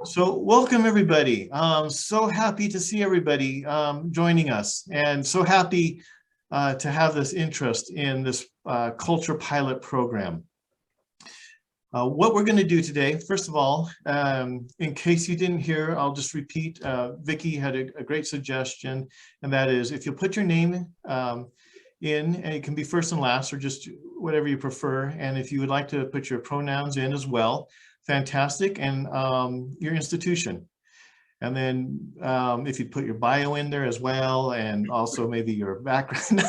So welcome everybody. So happy to see everybody joining us, and so happy to have this interest in this culture pilot program. What we're going to do today, first of all, in case you didn't hear, I'll just repeat. Vicki had a great suggestion, and that is if you put your name in, and it can be first and last or just whatever you prefer, and if you would like to put your pronouns in as well, fantastic, and your institution. And then if you put your bio in there as well, and also maybe your background,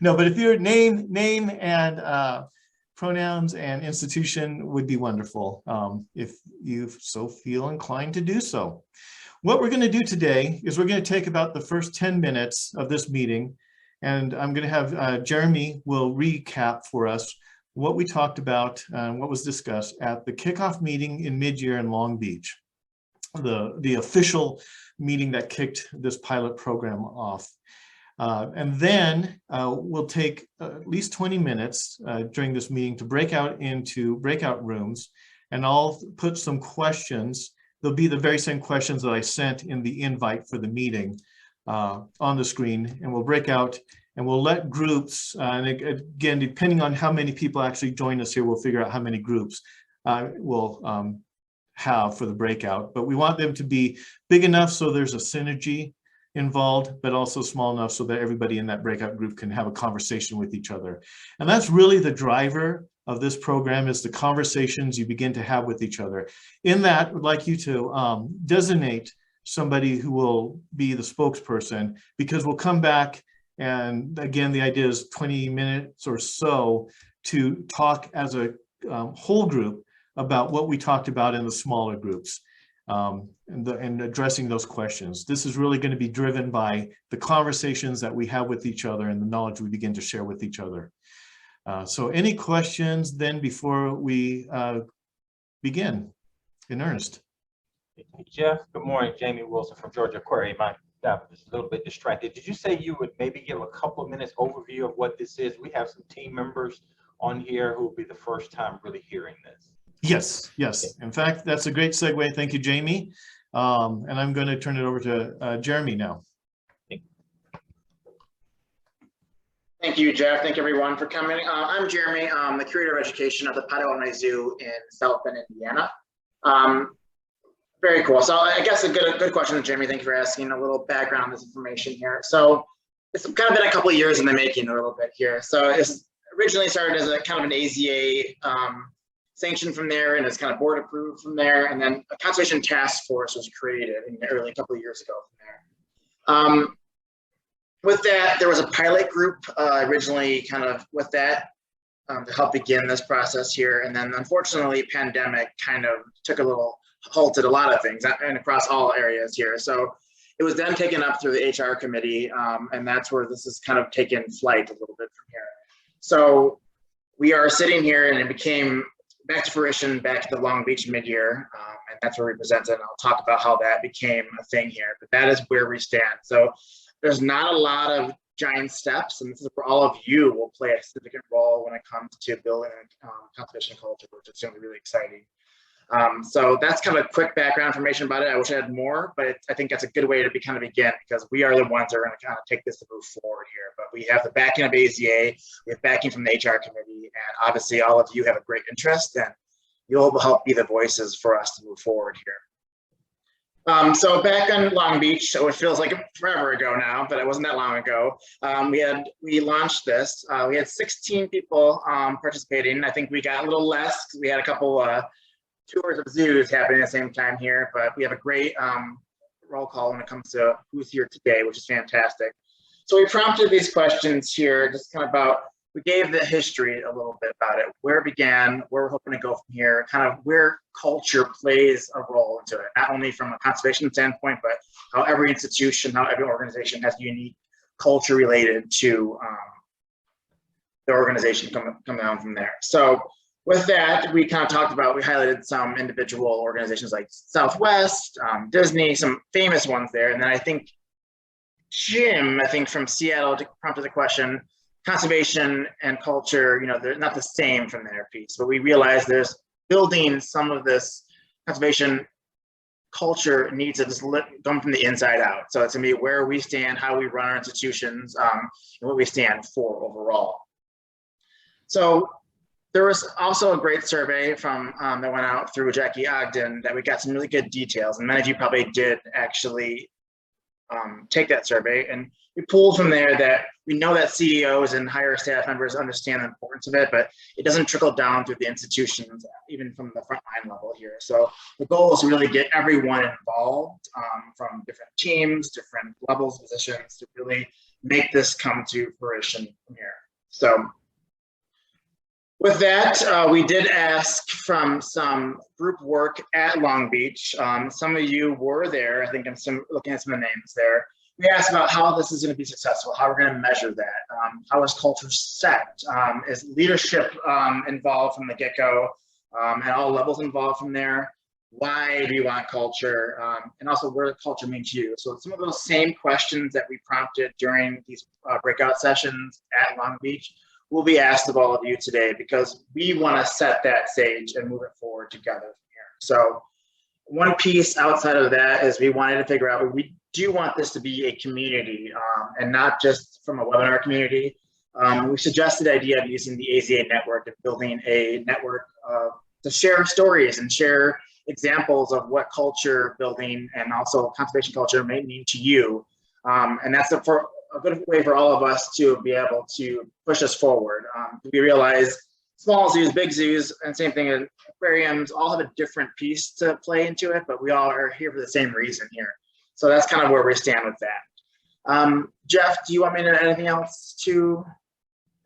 but if your name and pronouns and institution would be wonderful, if you so feel inclined to do so. What we're going to do today is we're going to take about the first 10 minutes of this meeting, and I'm going to have Jeremy will recap for us what we talked about and what was discussed at the kickoff meeting in mid-year in Long Beach, the official meeting that kicked this pilot program off. And then we'll take at least 20 minutes during this meeting to break out into breakout rooms, and I'll put some questions. They'll be the very same questions that I sent in the invite for the meeting on the screen, and we'll break out and we'll let groups, and again, depending on how many people actually join us here, we'll figure out how many groups we'll have for the breakout. But we want them to be big enough so there's a synergy involved, but also small enough so that everybody in that breakout group can have a conversation with each other. And that's really the driver of this program, is the conversations you begin to have with each other. In that, we'd like you to designate somebody who will be the spokesperson, because we'll come back, and again, the idea is 20 minutes or so to talk as a whole group about what we talked about in the smaller groups, and addressing those questions. This is really going to be driven by the conversations that we have with each other and the knowledge we begin to share with each other. So any questions then before we begin in earnest? Hey, Jeff, good morning. Jamie Wilson from Georgia Aquarium. My staff is a little bit distracted. Did you say you would maybe give a couple of minutes overview of what this is? We have some team members on here who will be the first time really hearing this. Yes. In fact, that's a great segue. Thank you, Jamie. And I'm going to turn it over to Jeremy now. Thank you, Jeff. Thank you, everyone, for coming. I'm Jeremy. I'm the Curator of Education of the Potawatomi Zoo in South Bend, Indiana. Very cool. So I guess a good question, Jeremy. Thank you for asking a little background on this information here. So it's kind of been a couple of years in the making a little bit here. So it's originally started as a kind of an AZA sanction from there, and it's kind of board approved from there. And then a conservation task force was created in the early couple of years ago from there. With that, there was a pilot group originally kind of with that to help begin this process here. And then unfortunately, pandemic kind of halted a lot of things and across all areas here. So it was then taken up through the HR committee, and that's where this has kind of taken flight a little bit from here. So we are sitting here, and it became back to fruition back to the Long Beach mid-year, and that's where we presented, and I'll talk about how that became a thing here, but that is where we stand. So there's not a lot of giant steps, and this is where all of you will play a significant role when it comes to building conservation culture, which is going to be really exciting. So that's kind of a quick background information about it. I wish I had more, but I think that's a good way to kind of begin, because we are the ones that are going to kind of take this to move forward here. But we have the backing of AZA, we have backing from the HR committee, and obviously all of you have a great interest, and you'll help be the voices for us to move forward here. So back in Long Beach, so it feels like forever ago now, but it wasn't that long ago. We launched this. We had 16 people participating. I think we got a little less because we had a couple tours of zoos happening at the same time here, but we have a great roll call when it comes to who's here today, which is fantastic. So we prompted these questions here, just kind of about, we gave the history a little bit about it, where it began, where we're hoping to go from here, kind of where culture plays a role into it, not only from a conservation standpoint, but how every institution, how every organization has unique culture related to the organization come down from there. So with that, we kind of talked about, we highlighted some individual organizations like Southwest, Disney, some famous ones there. And then I think Jim, from Seattle prompted the question, conservation and culture, they're not the same from their piece, but we realized there's building some of this conservation culture needs to just come from the inside out. So it's gonna be where we stand, how we run our institutions, and what we stand for overall. So there was also a great survey from that went out through Jackie Ogden that we got some really good details, and many of you probably did actually take that survey, and we pulled from there that we know that CEOs and higher staff members understand the importance of it, but it doesn't trickle down through the institutions, even from the frontline level here. So the goal is to really get everyone involved from different teams, different levels, positions, to really make this come to fruition from here. So with that, we did ask from some group work at Long Beach. Some of you were there. I think I'm looking at some of the names there. We asked about how this is going to be successful, how we're going to measure that, how is culture set, is leadership involved from the get-go, and all levels involved from there. Why do you want culture, and also what does culture mean to you? So some of those same questions that we prompted during these breakout sessions at Long Beach will be asked of all of you today, because we want to set that stage and move it forward together from here. So one piece outside of that is we wanted to figure out, we do want this to be a community and not just from a webinar community. We suggested the idea of using the AZA network, of building a network to share stories and share examples of what culture building and also conservation culture may mean to you. And that's a good way for all of us to be able to push us forward. We realize small zoos, big zoos, and same thing in aquariums, all have a different piece to play into it, but we all are here for the same reason here. So that's kind of where we stand with that. Jeff, do you want me to add anything else to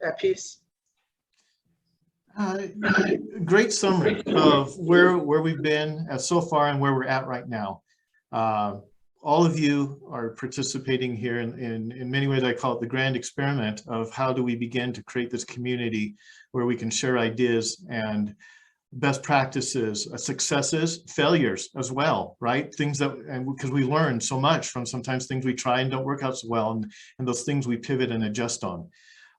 that piece? Great summary of where we've been so far and where we're at right now. All of you are participating here in many ways. I call it the grand experiment of how do we begin to create this community where we can share ideas and best practices, successes, failures as well, right? Things that, and because we learn so much from sometimes things we try and don't work out so well, and those things we pivot and adjust on.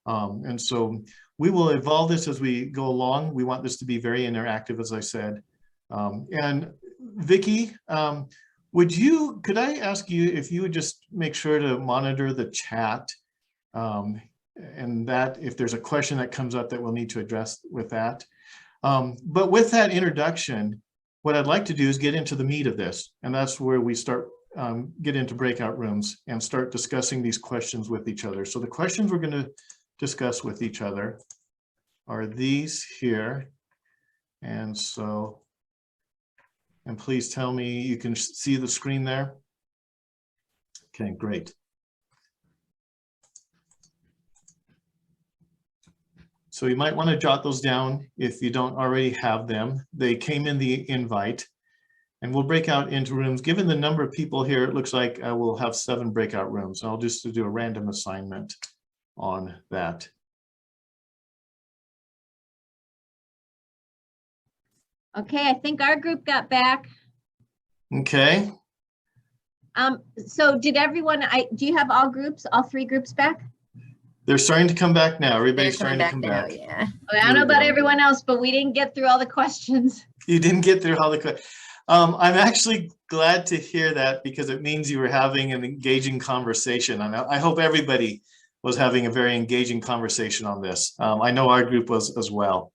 And so we will evolve this as we go along. We want this to be very interactive, as I said. And Vicki, could I ask you if you would just make sure to monitor the chat, and that if there's a question that comes up that we'll need to address with that. But with that introduction, what I'd like to do is get into the meat of this, and that's where we start get into breakout rooms and start discussing these questions with each other. So the questions we're going to discuss with each other are these here. And so, and please tell me you can see the screen there. Okay, great. So you might want to jot those down if you don't already have them. They came in the invite, and we'll break out into rooms. Given the number of people here, it looks like we'll have 7 breakout rooms. I'll just do a random assignment on that. Okay, I think our group got back. Okay. So did everyone, do you have all 3 groups back? They're starting to come back now. Everybody's starting to come back. Yeah. Okay, I don't know about everyone else, but we didn't get through all the questions. You didn't get through all the questions. I'm actually glad to hear that, because it means you were having an engaging conversation. I hope everybody was having a very engaging conversation on this. I know our group was as well.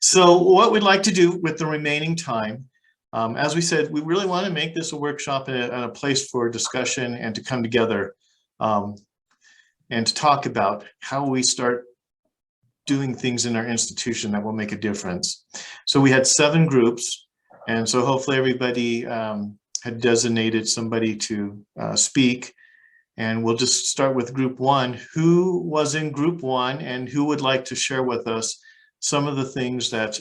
So what we'd like to do with the remaining time, as we said, we really want to make this a workshop and a place for discussion and to come together and to talk about how we start doing things in our institution that will make a difference. So we had 7 groups, and so hopefully everybody had designated somebody to speak. And we'll just start with group 1. Who was in group 1 and who would like to share with us some of the things that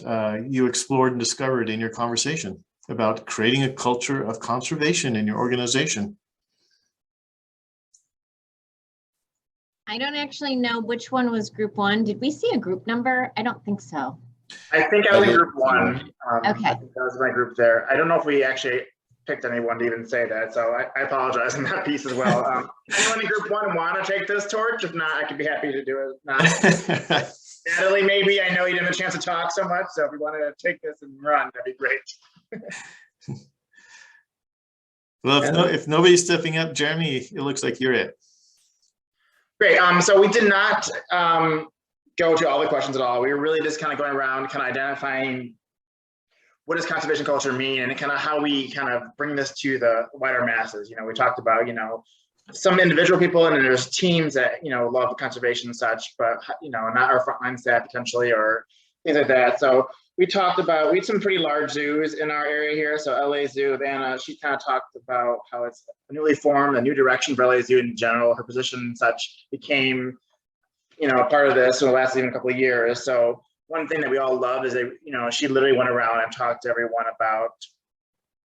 you explored and discovered in your conversation about creating a culture of conservation in your organization? I don't actually know which one was group 1. Did we see a group number? I don't think so. I think I was in group 1. Okay. I think that was my group there. I don't know if we actually picked anyone to even say that, so I apologize on that piece as well. Anyone in group 1 want to take this torch? If not, I could be happy to do it. Not. Natalie, maybe. I know you didn't have a chance to talk so much, so if you wanted to take this and run, that'd be great. Well, if nobody's stepping up, Jeremy, it looks like you're it. Great. So we did not go to all the questions at all. We were really just kind of going around, kind of identifying what does conservation culture mean, and kind of how we kind of bring this to the wider masses. You know, we talked about, you know, some individual people, and then there's teams that, you know, love conservation and such, but, you know, not our frontline staff potentially, or things like that. So we talked about, we had some pretty large zoos in our area here. So LA Zoo, Anna, she kind of talked about how it's newly formed, a new direction for LA Zoo in general. Her position and such became, you know, part of this in the last even a couple of years. So one thing that we all love is that, you know, she literally went around and talked to everyone about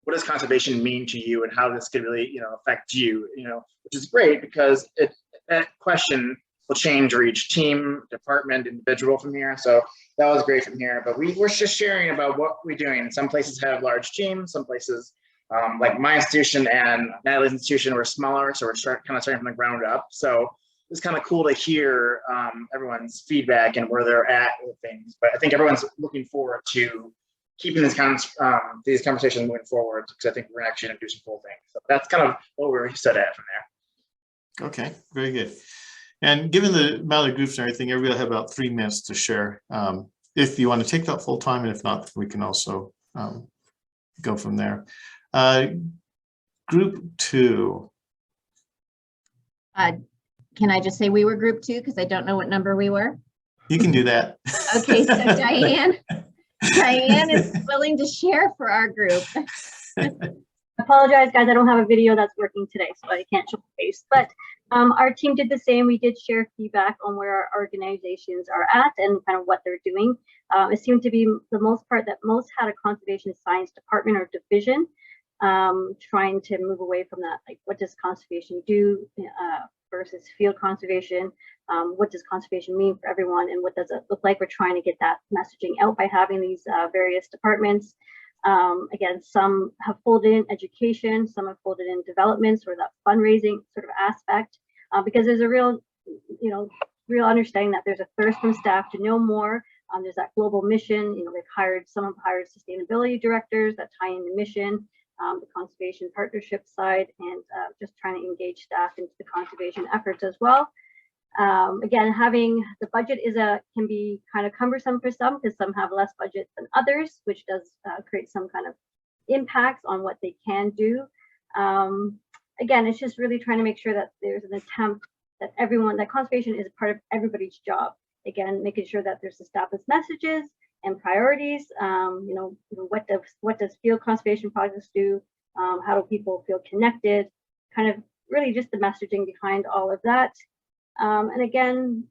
what does conservation mean to you and how this could really, you know, affect you, you know, which is great because that question will change for each team, department, individual from here. So that was great from here. But we're just sharing about what we're doing. Some places have large teams, some places like my institution and Natalie's institution were smaller. So we're kind of starting from the ground up. So it's kind of cool to hear everyone's feedback and where they're at with things. But I think everyone's looking forward to keeping these these conversations moving forward, because I think we're actually going to do some cool things. So that's kind of what we're set at from there. Okay, very good. And given the amount of groups and everything, everybody will have about 3 minutes to share. If you want to take that full time, and if not, we can also go from there. Group 2. Can I just say we were group 2 because I don't know what number we were? You can do that. Okay, so Diane is willing to share for our group. Apologize, guys. I don't have a video that's working today, so I can't show the face. But our team did the same. We did share feedback on where our organizations are at and kind of what they're doing. It seemed to be the most part that most had a conservation science department or division, trying to move away from that. Like, what does conservation do versus field conservation? What does conservation mean for everyone, and what does it look like? We're trying to get that messaging out by having these various departments. Again, some have folded in education, some have folded in development, or that fundraising sort of aspect, because there's a real, you know, real understanding that there's a thirst from staff to know more. There's that global mission. You know, some have hired sustainability directors that tie in the mission, the conservation partnership side, and just trying to engage staff into the conservation efforts as well. Again, having the budget can be kind of cumbersome for some, because some have less budget than others, which does create some kind of impacts on what they can do. Again, it's just really trying to make sure that there's an attempt that that conservation is part of everybody's job. Again, making sure that there's established messages and priorities. You know, what does field conservation projects do? How do people feel connected? Kind of really just the messaging behind all of that. And again,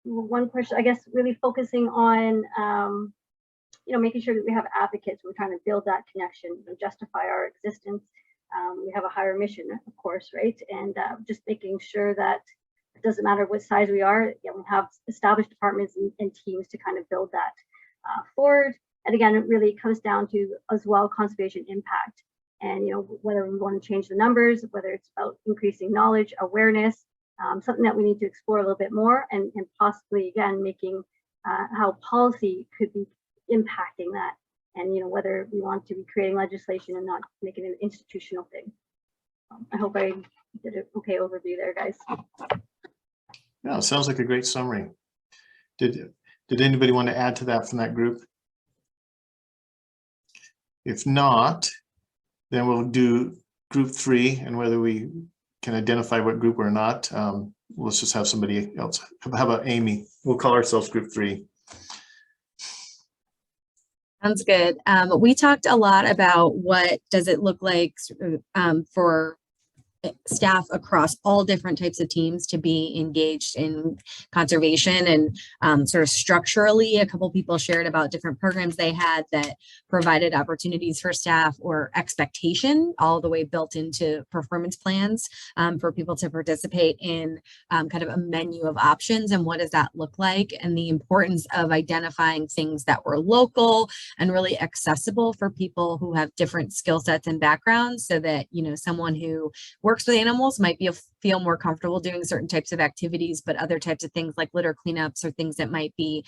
one question, I guess, really focusing on, you know, making sure that we have advocates. We're trying to build that connection, you know, justify our existence. We have a higher mission, of course, right? And just making sure that it doesn't matter what size we are, we have established departments and teams to kind of build that forward. And again, it really comes down to, as well, conservation impact. And, you know, whether we want to change the numbers, whether it's about increasing knowledge, awareness, something that we need to explore a little bit more, and possibly, again, making how policy could be impacting that. And, you know, whether we want to be creating legislation and not making it an institutional thing. I hope I did an okay overview there, guys. Yeah, it sounds like a great summary. Did anybody want to add to that from that group? If not, then we'll do group 3, and whether we can identify what group or not, let's just have somebody else. How about Amy? We'll call ourselves group 3. Sounds good. We talked a lot about what does it look like for staff across all different types of teams to be engaged in conservation, and sort of structurally, a couple people shared about different programs they had that provided opportunities for staff, or expectation all the way built into performance plans for people to participate in kind of a menu of options, and what does that look like, and the importance of identifying things that were local and really accessible for people who have different skill sets and backgrounds, so that, you know, someone who works works with animals might feel more comfortable doing certain types of activities, but other types of things like litter cleanups or things that might be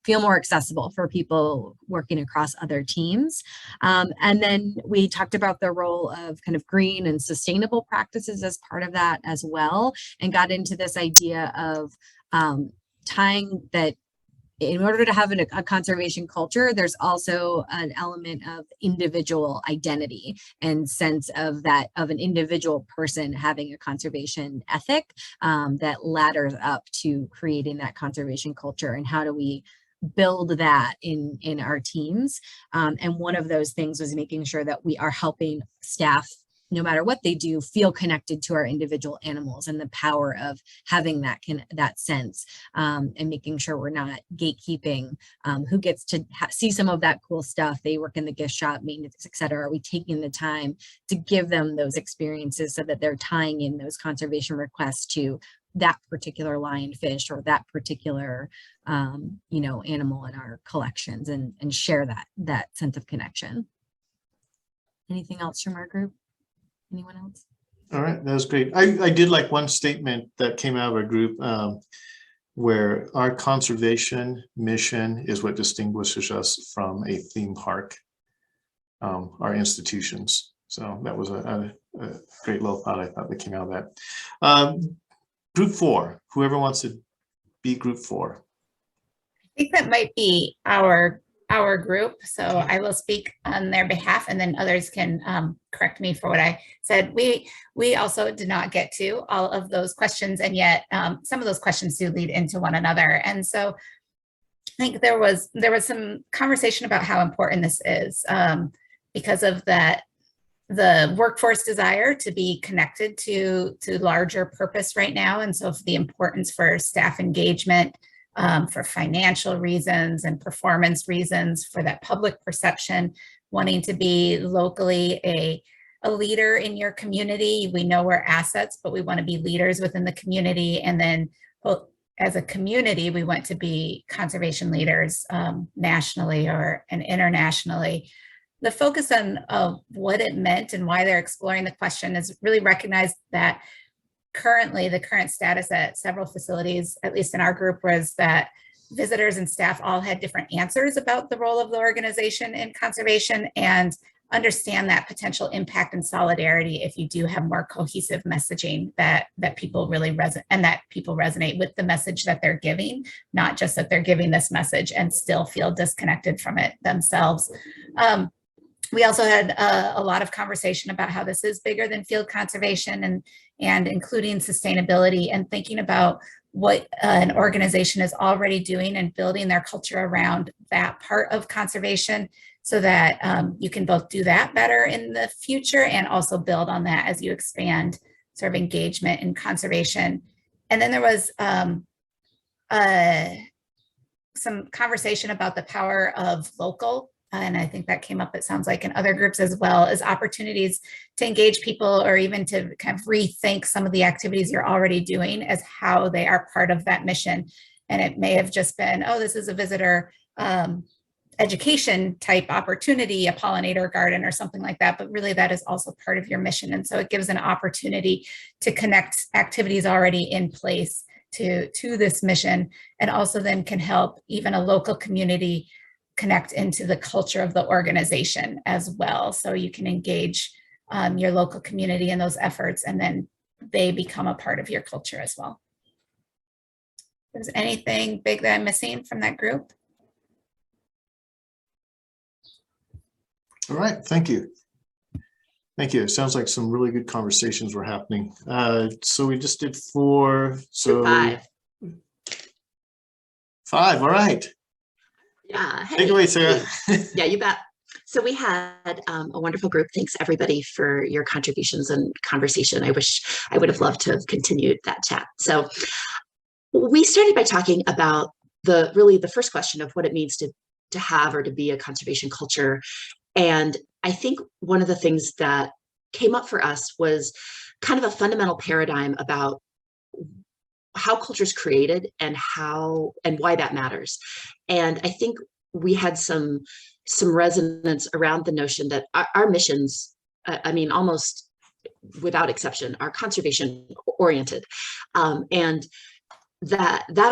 feel more accessible for people working across other teams. And then we talked about the role of kind of green and sustainable practices as part of that as well, and got into this idea of tying that in order to have a conservation culture, there's also an element of individual identity and sense of that of an individual person having a conservation ethic that ladders up to creating that conservation culture. And how do we build that in our teams? And one of those things was making sure that we are helping staff, no matter what they do, feel connected to our individual animals and the power of having that sense, and making sure we're not gatekeeping who gets to see some of that cool stuff. They work in the gift shop, maintenance, et cetera. Are we taking the time to give them those experiences so that they're tying in those conservation requests to that particular lionfish or that particular animal in our collections, and share that sense of connection. Anything else from our group? Anyone else? All right, that was great. I did like one statement that came out of our group where our conservation mission is what distinguishes us from a theme park, our institutions. So that was a great little thought, I thought, that came out of that. Group 4, whoever wants to be group 4. I think that might be our group, so I will speak on their behalf, and then others can correct me for what I said. We also did not get to all of those questions, and yet some of those questions do lead into one another. And so I think there was some conversation about how important this is because of that, the workforce desire to be connected to larger purpose right now, and so the importance for staff engagement, for financial reasons and performance reasons, for that public perception, wanting to be locally a leader in your community. We know we're assets, but we want to be leaders within the community. And then as a community, we want to be conservation leaders nationally and internationally. The focus on what it meant and why they're exploring the question is really recognized that currently the current status at several facilities, at least in our group, was that visitors and staff all had different answers about the role of the organization in conservation, and understand that potential impact and solidarity if you do have more cohesive messaging that people really resonate with the message that they're giving, not just that they're giving this message and still feel disconnected from it themselves. We also had a lot of conversation about how this is bigger than field conservation, and including sustainability, and thinking about what an organization is already doing and building their culture around that part of conservation, so that you can both do that better in the future and also build on that as you expand sort of engagement in conservation. And then there was some conversation about the power of local. And I think that came up, it sounds like, in other groups as well, as opportunities to engage people, or even to kind of rethink some of the activities you're already doing as how they are part of that mission. And it may have just been, oh, this is a visitor education type opportunity, a pollinator garden or something like that, but really that is also part of your mission. And so it gives an opportunity to connect activities already in place to this mission, and also then can help even a local community connect into the culture of the organization as well. So you can engage your local community in those efforts, and then they become a part of your culture as well. Is there anything big that I'm missing from that group? All right, thank you. Thank you. It sounds like some really good conversations were happening. So we just did 4. So 5. 5, all right. Yeah. Hey. Take it away, Sarah. Yeah, you bet. So we had a wonderful group. Thanks everybody for your contributions and conversation. I wish I would have loved to have continued that chat. So we started by talking about the first question of what it means to have or to be a conservation culture. And I think one of the things that came up for us was kind of a fundamental paradigm about how culture is created and why that matters. And I think we had some resonance around the notion that our missions, I mean, almost without exception, are conservation oriented. And that's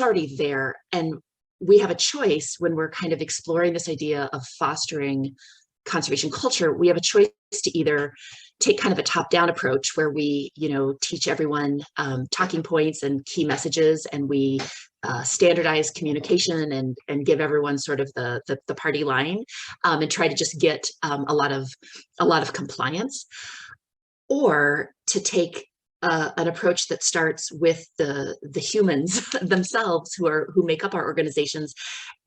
already there. And we have a choice when we're kind of exploring this idea of fostering conservation culture. We have a choice to either take kind of a top-down approach where we, teach everyone talking points and key messages, and we standardize communication and give everyone sort of the party line, and try to just get a lot of compliance, or to take an approach that starts with the humans themselves who make up our organizations.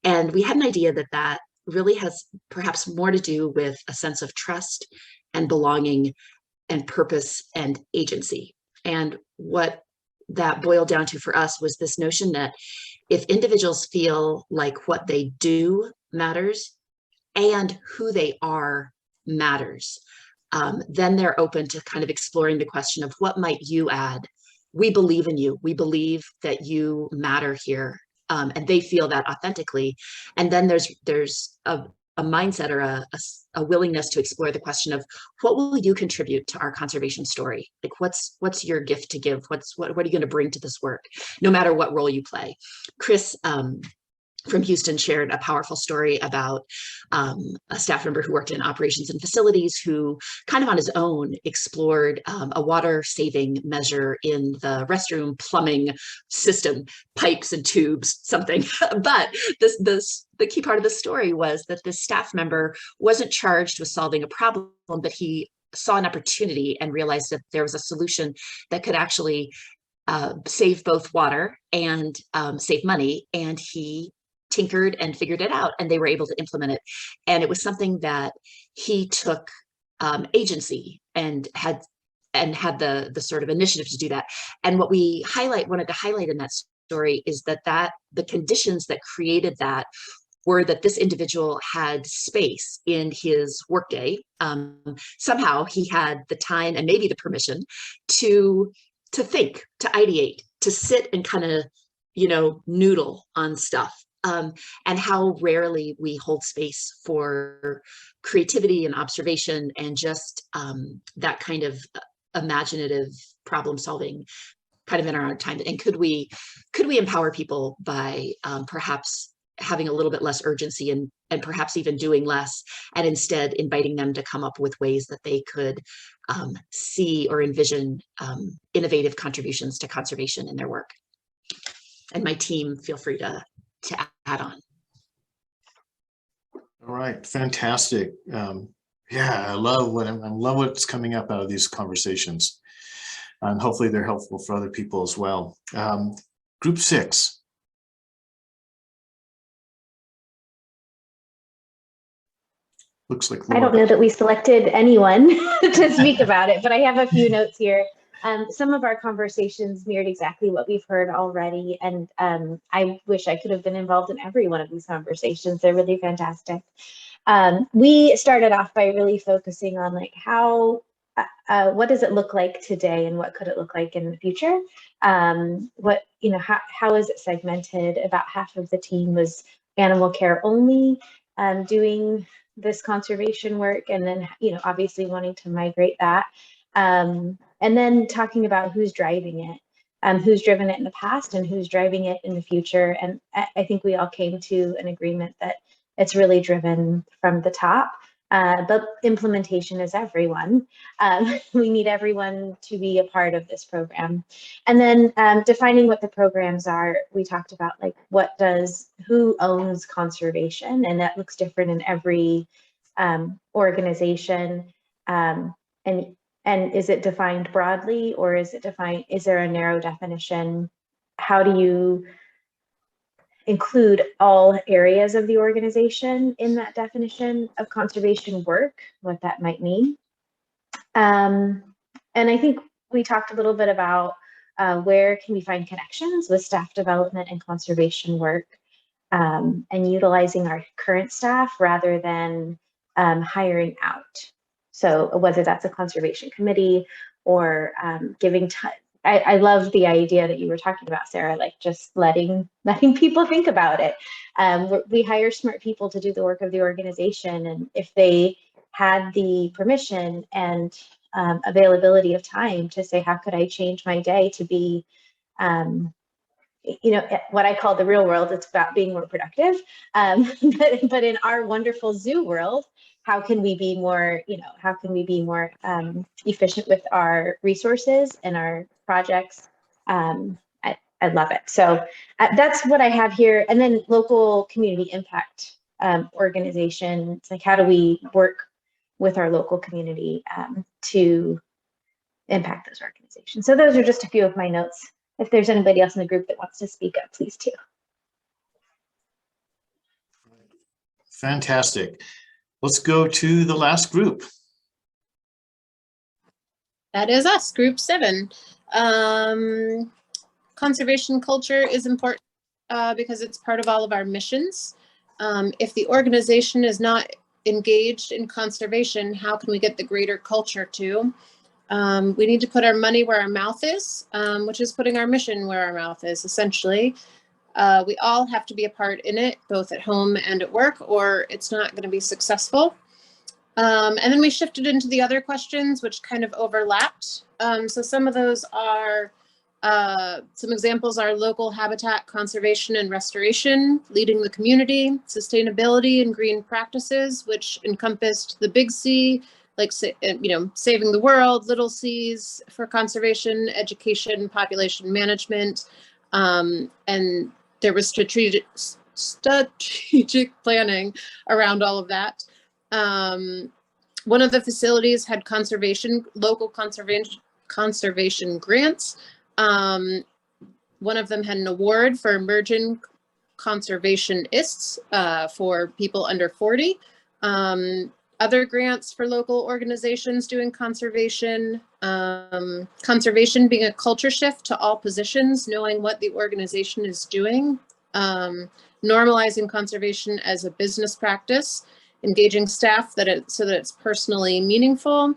And we had an idea that really has perhaps more to do with a sense of trust and belonging and purpose and agency. And what that boiled down to for us was this notion that if individuals feel like what they do matters and who they are matters, then they're open to kind of exploring the question of what might you add. We believe in you. We believe that you matter here. And they feel that authentically. And then there's a mindset or a willingness to explore the question of what will you contribute to our conservation story? Like what's your gift to give? What are you going to bring to this work, no matter what role you play? Chris from Houston shared a powerful story about a staff member who worked in operations and facilities who kind of on his own explored a water saving measure in the restroom plumbing system, pipes and tubes, something. But the key part of the story was that this staff member wasn't charged with solving a problem, but he saw an opportunity and realized that there was a solution that could actually save both water and save money. And he tinkered and figured it out, and they were able to implement it. And it was something that he took agency and had the sort of initiative to do that. And what we wanted to highlight in that story is that the conditions that created that were that this individual had space in his workday. Somehow he had the time and maybe the permission to think, to ideate, to sit and kind of, noodle on stuff. And how rarely we hold space for creativity and observation and just that kind of imaginative problem solving kind of in our own time. And could we empower people by perhaps having a little bit less urgency and perhaps even doing less, and instead inviting them to come up with ways that they could see or envision innovative contributions to conservation in their work. And my team, feel free to add on. All right, fantastic. Yeah, I love what's coming up out of these conversations, and hopefully they're helpful for other people as well. Group 6. Looks like I don't know that we selected anyone to speak about it, but I have a few notes here. Some of our conversations mirrored exactly what we've heard already, and I wish I could have been involved in every one of these conversations. They're really fantastic. We started off by really focusing on like what does it look like today, and what could it look like in the future? How is it segmented? About half of the team was animal care only, doing this conservation work, and then obviously wanting to migrate that. And then talking about who's driving it, who's driven it in the past and who's driving it in the future. And I think we all came to an agreement that it's really driven from the top, but implementation is everyone. We need everyone to be a part of this program. And then defining what the programs are, we talked about like who owns conservation, and that looks different in every organization. And is it defined broadly, or is there a narrow definition? How do you include all areas of the organization in that definition of conservation work, what that might mean? And I think we talked a little bit about where can we find connections with staff development and conservation work, and utilizing our current staff rather than hiring out. So whether that's a conservation committee or giving time. I love the idea that you were talking about, Sarah, like just letting people think about it. We hire smart people to do the work of the organization, and if they had the permission and availability of time to say, how could I change my day to be, what I call the real world, it's about being more productive. But in our wonderful zoo world, how can we be more, efficient with our resources and our projects? I love it. So that's what I have here. And then local community impact organization. It's like, how do we work with our local community to impact those organizations? So those are just a few of my notes. If there's anybody else in the group that wants to speak up, please too. Fantastic. Let's go to the last group. That is us, group 7. Conservation culture is important because it's part of all of our missions. If the organization is not engaged in conservation, how can we get the greater culture to? We need to put our money where our mouth is, which is putting our mission where our mouth is, essentially. We all have to be a part in it, both at home and at work, or it's not going to be successful. And then we shifted into the other questions, which kind of overlapped. So some of those are, some examples are local habitat conservation and restoration, leading the community, sustainability and green practices, which encompassed the big C, like, saving the world, little C's for conservation, education, population management, and there was strategic planning around all of that. One of the facilities had local conservation grants. One of them had an award for emerging conservationists for people under 40. Other grants for local organizations doing conservation. Conservation being a culture shift to all positions, knowing what the organization is doing. Normalizing conservation as a business practice. Engaging staff so that it's personally meaningful.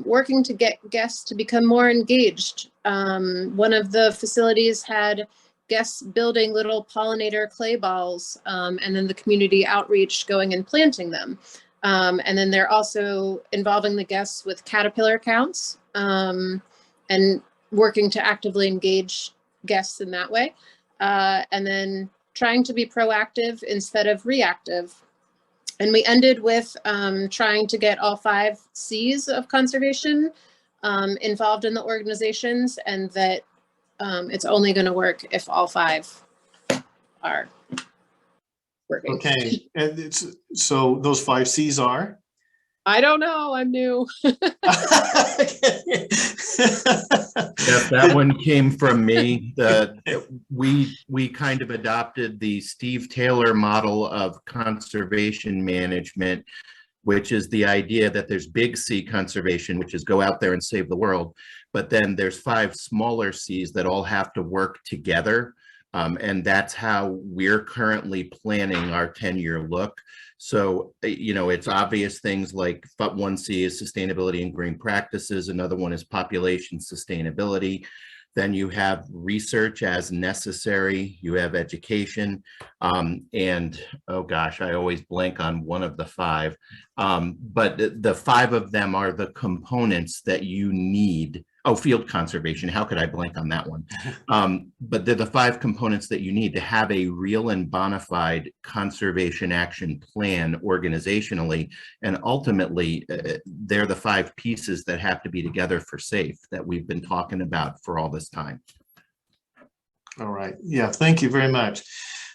Working to get guests to become more engaged. One of the facilities had guests building little pollinator clay balls, and then the community outreach going and planting them. And then they're also involving the guests with caterpillar counts, and working to actively engage guests in that way. And then trying to be proactive instead of reactive. And we ended with trying to get all 5 C's of conservation involved in the organizations, and that it's only going to work if all 5 are working. Okay, and so those 5 C's are? I don't know, I'm new. Yes, that one came from me. We kind of adopted the Steve Taylor model of conservation management, which is the idea that there's big C conservation, which is go out there and save the world. But then there's 5 smaller C's that all have to work together. And that's how we're currently planning our 10-year look. So, it's obvious things like 1C is sustainability and green practices. Another one is population sustainability. Then you have research as necessary. You have education. And, oh gosh, I always blank on one of the 5. But the 5 of them are the components that you need. Oh, field conservation. How could I blank on that one? But they're the 5 components that you need to have a real and bona fide conservation action plan organizationally. And ultimately, they're the 5 pieces that have to be together for SAFE that we've been talking about for all this time. All right. Yeah, thank you very much.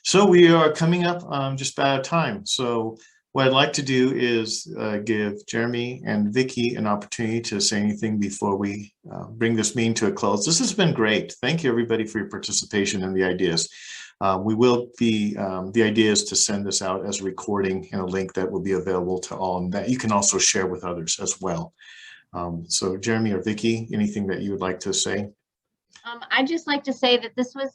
So we are coming up just about out of time. So what I'd like to do is give Jeremy and Vicki an opportunity to say anything before we bring this meeting to a close. This has been great. Thank you, everybody, for your participation and the ideas. We will be, the idea is to send this out as a recording and a link that will be available to all, and that you can also share with others as well. So Jeremy or Vicki, anything that you would like to say? I'd just like to say that this was,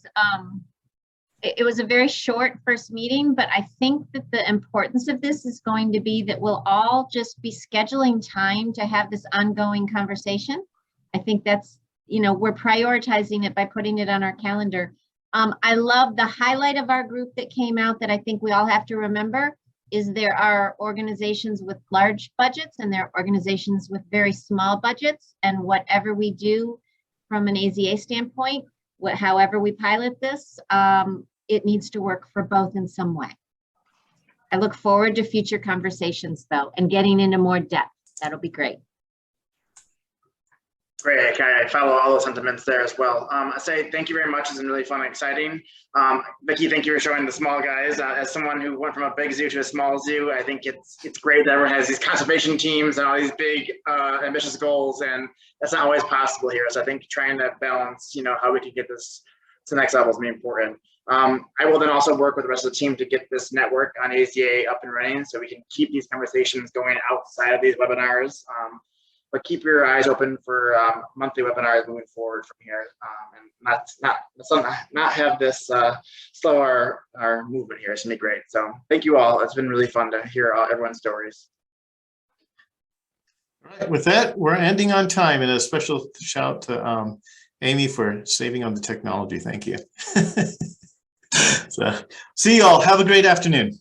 it was a very short first meeting, but I think that the importance of this is going to be that we'll all just be scheduling time to have this ongoing conversation. I think that's, we're prioritizing it by putting it on our calendar. I love the highlight of our group that came out that I think we all have to remember. is there are organizations with large budgets and there are organizations with very small budgets, and whatever we do from an AZA standpoint, however we pilot this, it needs to work for both in some way. I look forward to future conversations though, and getting into more depth. That'll be great. Great, I follow all those sentiments there as well. I say thank you very much. It's been really fun and exciting. Vicki, thank you for showing the small guys. As someone who went from a big zoo to a small zoo, I think it's great that everyone has these conservation teams and all these big ambitious goals, and that's not always possible here. So I think trying to balance, how we can get this to the next level is really important. I will then also work with the rest of the team to get this network on AZA up and running so we can keep these conversations going outside of these webinars. But keep your eyes open for monthly webinars moving forward from here, and not have this slow our movement here. It's gonna be great. So thank you all. It's been really fun to hear everyone's stories. All right, with that, we're ending on time, and a special shout to Amy for saving on the technology. Thank you. So, see you all. Have a great afternoon.